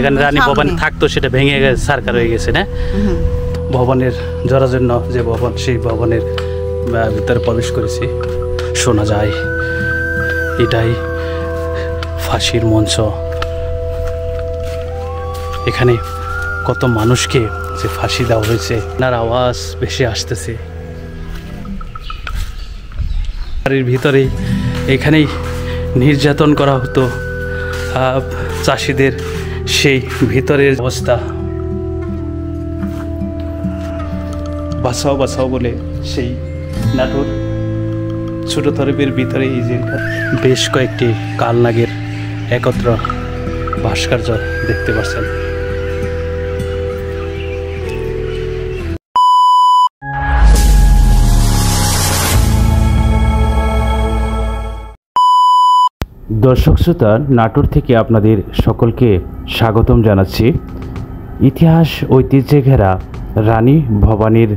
এখানে রানী ভবন থাকতো সেটা ভেঙে গেছে, সরকার হয়ে গেছে না। ভবনের জরাজীর্ণ যে ভবন, সেই ভবনের ভিতরে প্রবেশ করেছি। শোনা যায় এটাই ফাঁসির মঞ্চ। এখানে কত মানুষকে যে ফাঁসি দেওয়া হয়েছে, তার আওয়াজ বেশি আসতেছে। বাড়ির ভিতরেই এখানেই নির্যাতন করা হতো চাষিদের। সেই ভিতরের অবস্থা, বাঁচাও বাঁচাও বলে সেই নাটোর ছোট তরফের ভিতরে এই যে বেশ কয়েকটি কালনাগের একত্র ভাস্কর্য দেখতে পাচ্ছেন। দর্শক শ্রোতা, নাটোর থেকে আপনাদের সকলকে স্বাগতম জানাচ্ছি। ইতিহাস ঐতিহ্যে ঘেরা রানী ভবানীর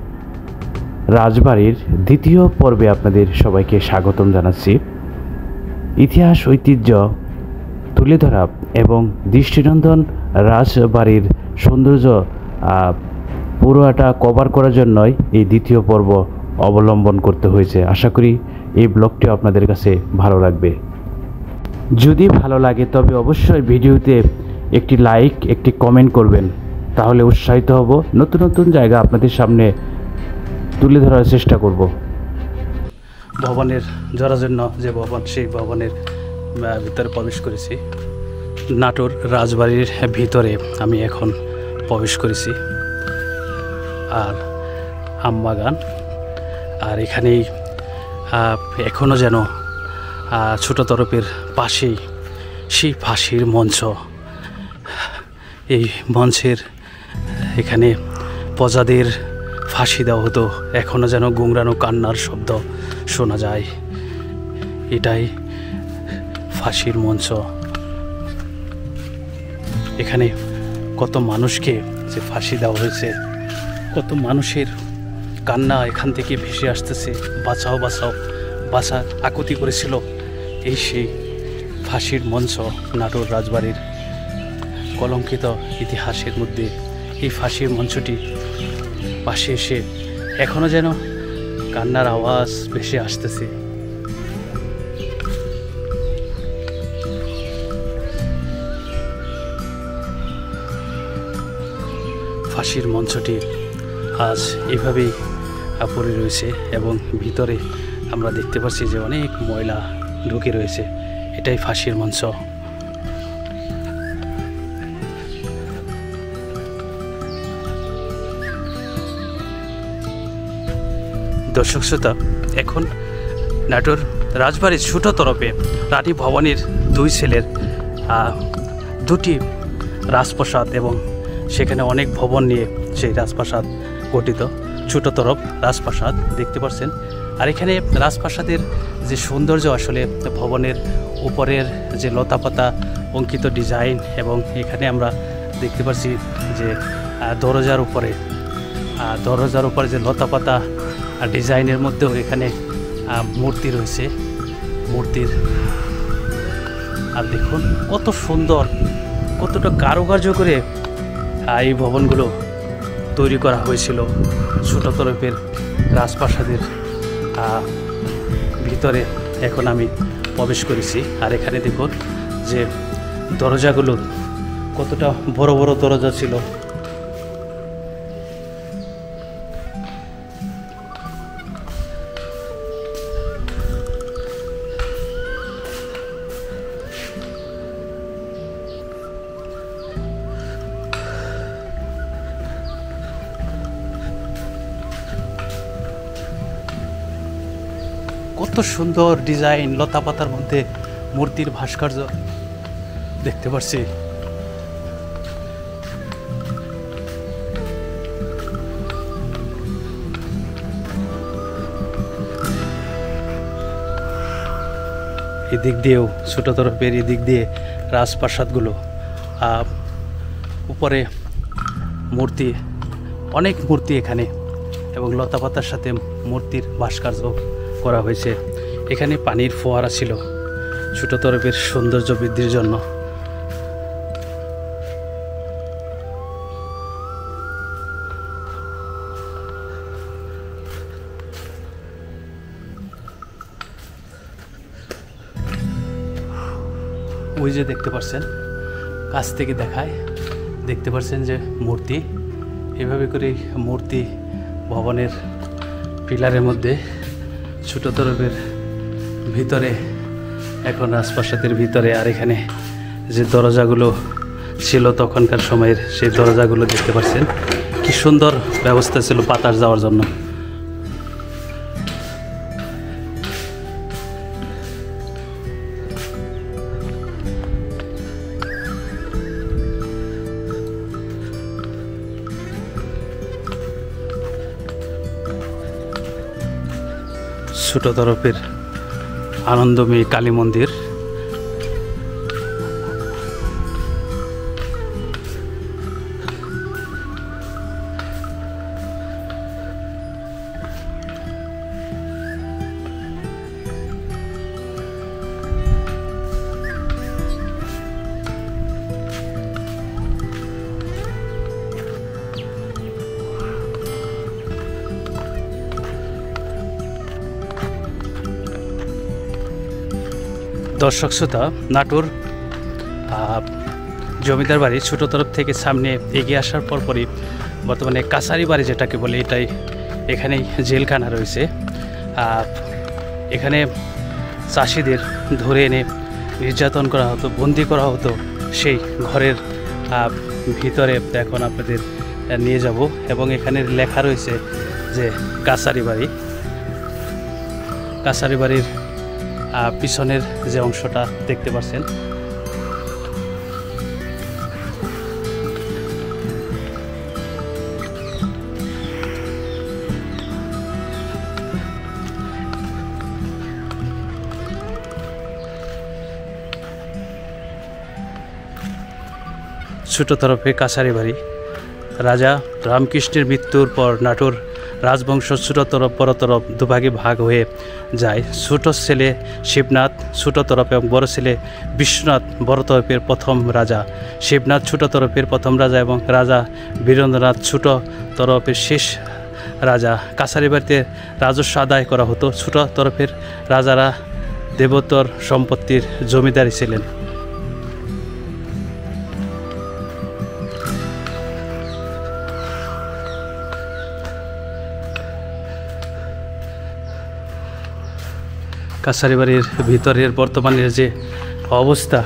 রাজবাড়ির দ্বিতীয় পর্বে আপনাদের সবাইকে স্বাগতম জানাচ্ছি। ইতিহাস ঐতিহ্য তুলে ধরা এবং দৃষ্টিনন্দন রাজবাড়ির সৌন্দর্য পুরোটা কভার করার জন্যই এই দ্বিতীয় পর্ব অবলম্বন করতে হয়েছে। আশা করি এই ব্লগটি আপনাদের কাছে ভালো লাগবে। যদি ভালো লাগে তবে অবশ্যই ভিডিওতে একটি লাইক, একটি কমেন্ট করবেন, তাহলে উৎসাহিত হব, নতুন নতুন জায়গা আপনাদের সামনে তুলে ধরার চেষ্টা করব। ভবনের জরাজীর্ণ যে ভবন, সেই ভবনের ভিতরে প্রবেশ করেছি। নাটোর রাজবাড়ির ভিতরে আমি এখন প্রবেশ করেছি। আর আমবাগান, আর এখানেই এখনও যেন ছোট তরফের পাশেই সেই ফাঁসির মঞ্চ। এই মঞ্চের এখানে প্রজাদের ফাঁসি দেওয়া হতো। এখনও যেন গুংরানো কান্নার শব্দ শোনা যায়। এটাই ফাঁসির মঞ্চ। এখানে কত মানুষকে যে ফাঁসি দেওয়া হয়েছে, কত মানুষের কান্না এখান থেকে ভেসে আসতেছে। বাঁচাও বাঁচাও, বাঁচা আকুতি করেছিল। এই সেই ফাঁসির মঞ্চ নাটোর রাজবাড়ির কলঙ্কিত ইতিহাসের মধ্যে এই ফাঁসির মঞ্চটি পাশে এসে এখনও যেন কান্নার আওয়াজ ভেসে আসতেছে। ফাঁসির মঞ্চটি আজ এভাবেই পড়ে রয়েছে এবং ভিতরে আমরা দেখতে পাচ্ছি যে অনেক ময়লা ঢুকে রয়েছে। এটাই ফাঁসির মঞ্চ। দর্শক শ্রোতা, এখন নাটোর রাজবাড়ির ছোট তরফে রানী ভবানীর দুই ছেলের দুটি রাজপ্রাসাদ এবং সেখানে অনেক ভবন নিয়ে সেই রাজপ্রাসাদ গঠিত। ছোট তরফ রাজপ্রাসাদ দেখতে পাচ্ছেন। আর এখানে রাজপ্রাসাদের যে সৌন্দর্য, আসলে ভবনের উপরের যে লতাপাতা অঙ্কিত ডিজাইন, এবং এখানে আমরা দেখতে পাচ্ছি যে দরজার উপরে যে লতাপাতা ডিজাইনের মধ্যেও এখানে মূর্তি রয়েছে। মূর্তির আর দেখুন কত সুন্দর, কতটা কারুকার্য করে এই ভবনগুলো তৈরি করা হয়েছিল। ছোট তরফের রাজপ্রাসাদের ভিতরে এখন আমি প্রবেশ করেছি। আর এখানে দেখুন যে দরজাগুলো কতটা বড় বড় দরজা ছিল। কত সুন্দর ডিজাইন, লতাপাতার মধ্যে মূর্তির ভাস্কর্য দেখতে পাচ্ছি। এদিক দিয়েও ছোট তরফের এদিক দিয়ে রাজপ্রাসাদগুলো, উপরে মূর্তি, অনেক মূর্তি এখানে, এবং লতাপাতার সাথে মূর্তির ভাস্কর্য করা হয়েছে। এখানে পানির ফোয়ারা ছিল ছোট তরফের সৌন্দর্য বৃদ্ধির জন্য। ওই যে দেখতে পাচ্ছেন, কাছ থেকে দেখায়, দেখতে পাচ্ছেন যে মূর্তি, এভাবে করে মূর্তি ভবনের পিলারের মধ্যে ছোট তরফের ভিতরে, এখন রাজপ্রাসাদের ভিতরে। আর এখানে যে দরজাগুলো ছিল তখনকার সময়ের, সেই দরজাগুলো দেখতে পাচ্ছেন, কি সুন্দর ব্যবস্থা ছিল বাতাস যাওয়ার জন্য। ছোট তরফের আনন্দময়ী কালী মন্দির। দর্শক শ্রোতা, নাটোর জমিদার বাড়ি ছোট তরফ থেকে সামনে এগিয়ে আসার পরপরই বর্তমানে কাছারি বাড়ি যেটাকে বলে, এটাই এখানেই জেলখানা রয়েছে। এখানে চাষিদের ধরে এনে নির্যাতন করা হতো, বন্দি করা হতো সেই ঘরের ভিতরে। এখন আপনাদের নিয়ে যাব, এবং এখানে লেখা রয়েছে যে কাছারি বাড়ি। কাছারি বাড়ির পিছনের যে অংশটা দেখতে পাচ্ছেন, ছোট তরফে কাছারি বাড়ি। রাজা রামকৃষ্ণের মৃত্যুর পর নাটোর রাজবংশ ছোট তরফ বড় তরফ দুভাগে ভাগ হয়ে যায়। ছোট ছেলে শিবনাথ ছোট তরফ এবং বড় ছেলে বিশ্বনাথ বড় তরফের প্রথম রাজা, শিবনাথ ছোট তরফের প্রথম রাজা এবং রাজা বীরেন্দ্রনাথ ছোট তরফের শেষ রাজা। কাছারি বাড়িতে রাজস্ব আদায় করা হতো। ছোট তরফের রাজারা দেবতর সম্পত্তির জমিদারি ছিলেন। কাছারি বাড়ির ভিতরের বর্তমানের যে অবস্থা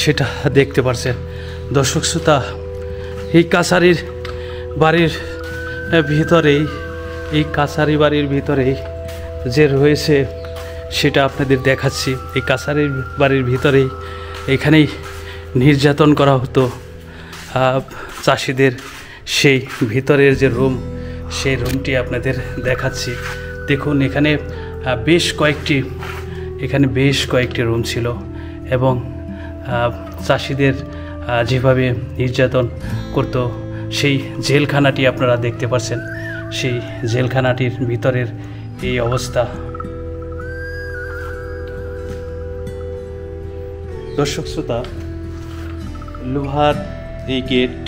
সেটা দেখতে পাচ্ছেন। দর্শক শ্রোতা, এই কাছারি বাড়ির ভিতরেই যে রয়েছে সেটা আপনাদের দেখাচ্ছি। এই কাছারি বাড়ির ভিতরেই এখানেই নির্যাতন করা হতো চাষিদের। সেই ভিতরের যে রুম, সেই রুমটি আপনাদের দেখাচ্ছি। দেখুন, এখানে বেশ কয়েকটি রুম ছিল, এবং চাষিদের যেভাবে নির্যাতন করত সেই জেলখানাটি আপনারা দেখতে পাচ্ছেন। সেই জেলখানাটির ভিতরের এই অবস্থা। দর্শক শ্রোতা, লোহার এই গেট,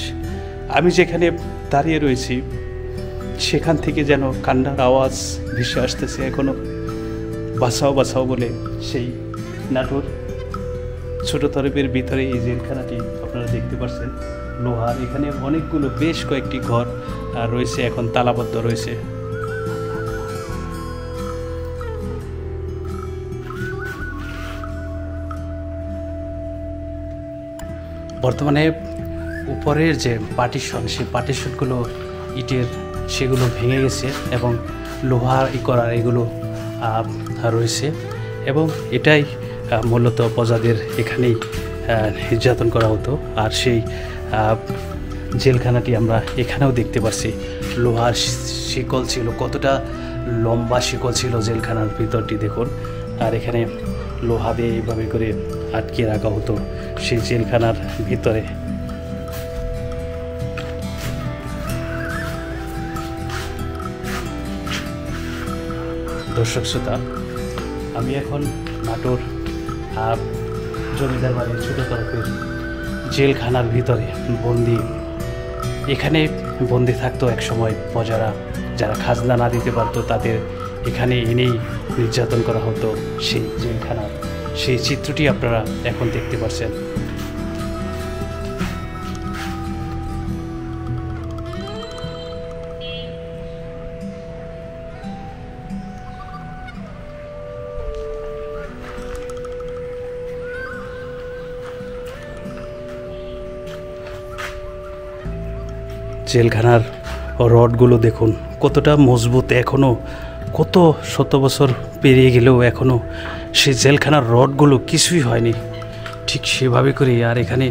আমি যেখানে দাঁড়িয়ে রয়েছি সেখান থেকে যেন কান্নার আওয়াজ ভেসে আসতেছে এখনো। বাঁচাও বাঁচাও বলে সেই নাটোর ছোট তরফের ভিতরে এই জেলখানাটি আপনারা দেখতে পাচ্ছেন লোহার। এখানে অনেকগুলো বেশ কয়েকটি ঘর রয়েছে, এখন তালাবদ্ধ রয়েছে। বর্তমানে উপরের যে পার্টিশন, সেই পার্টিশনগুলো ইটের, সেগুলো ভেঙে গেছে এবং লোহার করার এগুলো রয়েছে, এবং এটাই মূলত প্রজাদের এখানেই নির্যাতন করা হতো। আর সেই জেলখানাটি আমরা এখানেও দেখতে পাচ্ছি। লোহার শিকল ছিল, কতটা লম্বা শিকল ছিল জেলখানার ভিতরটি দেখুন। আর এখানে লোহা দিয়ে এইভাবে করে আটকে রাখা হতো সেই জেলখানার ভিতরে। দর্শক শ্রোতা, আমি এখন নাটোর জমিদার বাড়ির ছোট তরফের জেলখানার ভিতরে বন্দি। এখানে বন্দি থাকতো এক সময় প্রজারা, যারা খাজনা না দিতে পারতো তাদের এখানে এনেই নির্যাতন করা হতো সেই জেলখানার সেই চিত্রটি আপনারা এখন দেখতে পাচ্ছেন। জেলখানার রডগুলো দেখুন কতটা মজবুত, এখনও কত শত বছর পেরিয়ে গেলেও এখনও সেই জেলখানার রডগুলো কিছুই হয়নি। ঠিক সেভাবে করে আর এখানে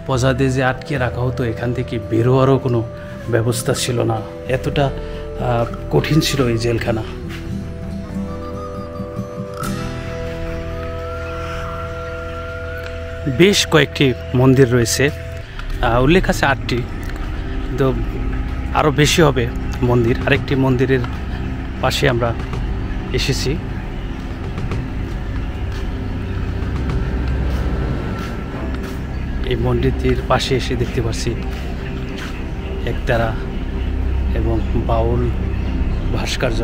প্রজাদের যে আটকে রাখা হতো, এখান থেকে বেরোয়ারও কোনো ব্যবস্থা ছিল না, এতটা কঠিন ছিল এই জেলখানা। বেশ কয়েকটি মন্দির রয়েছে, উল্লেখ আছে 8টি, কিন্তু আরও বেশি হবে মন্দির। আরেকটি মন্দিরের পাশে আমরা এসেছি। এই মন্দিরটির পাশে এসে দেখতে পাচ্ছি একতারা এবং বাউল ভাস্কর্য।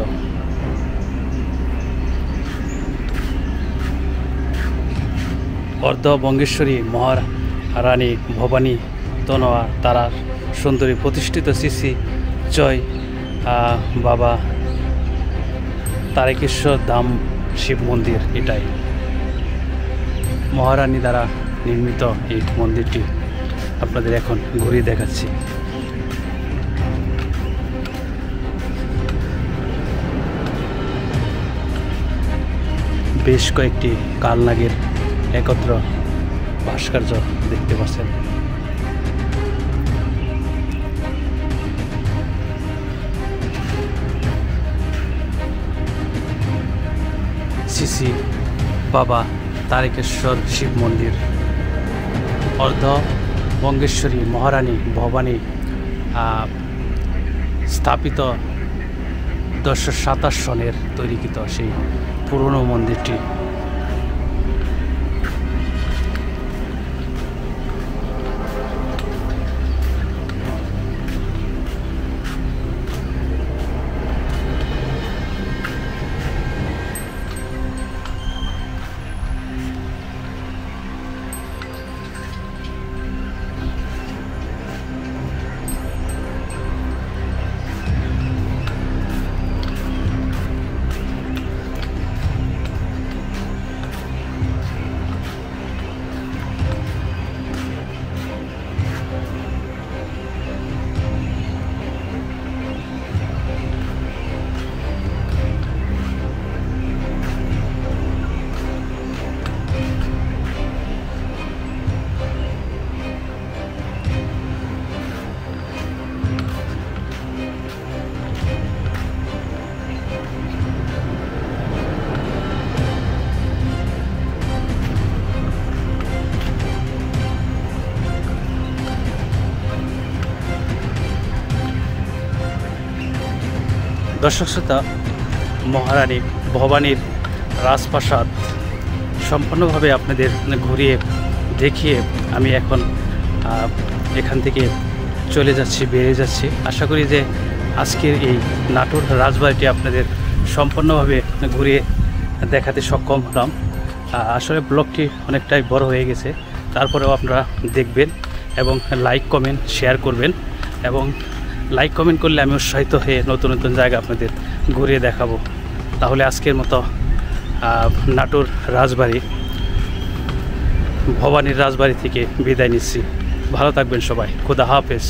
অর্ধবঙ্গেশ্বরী মহারানী ভবানী তনোয়া তারা সুন্দরী প্রতিষ্ঠিত শ্রী শ্রী জয় বাবা তারকেশ্বর ধাম শিব মন্দির। এটাই মহারানী দ্বারা নির্মিত এই মন্দিরটি আপনাদের এখন ঘুরিয়ে দেখাচ্ছি। বেশ কয়েকটি কালনাগের একত্র ভাস্কর্য দেখতে পাচ্ছেন। শ্রী শ্রী বাবা তারকেশ্বর শিব মন্দির, অর্ধবঙ্গেশ্বরী মহারানী ভবানী স্থাপিত 1027 সনের তৈরিকৃত সেই পুরনো মন্দিরটি। দর্শক শ্রোতা, মহারানী ভবানীর রাজপ্রাসাদ সম্পূর্ণভাবে আপনাদের ঘুরিয়ে দেখিয়ে আমি এখন এখান থেকে চলে যাচ্ছি, বেরিয়ে যাচ্ছি। আশা করি যে আজকের এই নাটোর রাজবাড়িটি আপনাদের সম্পূর্ণভাবে ঘুরিয়ে দেখাতে সক্ষম হলাম। আসলে ব্লগটি অনেকটাই বড় হয়ে গেছে, তারপরেও আপনারা দেখবেন এবং লাইক কমেন্ট শেয়ার করবেন, এবং লাইক কমেন্ট করলে আমি উৎসাহিত হয়ে নতুন নতুন জায়গা আপনাদের ঘুরিয়ে দেখাবো। তাহলে আজকের মতো নাটোর রাজবাড়ি, ভবানীর রাজবাড়ি থেকে বিদায় নিচ্ছি। ভালো থাকবেন সবাই। খোদা হাফেজ।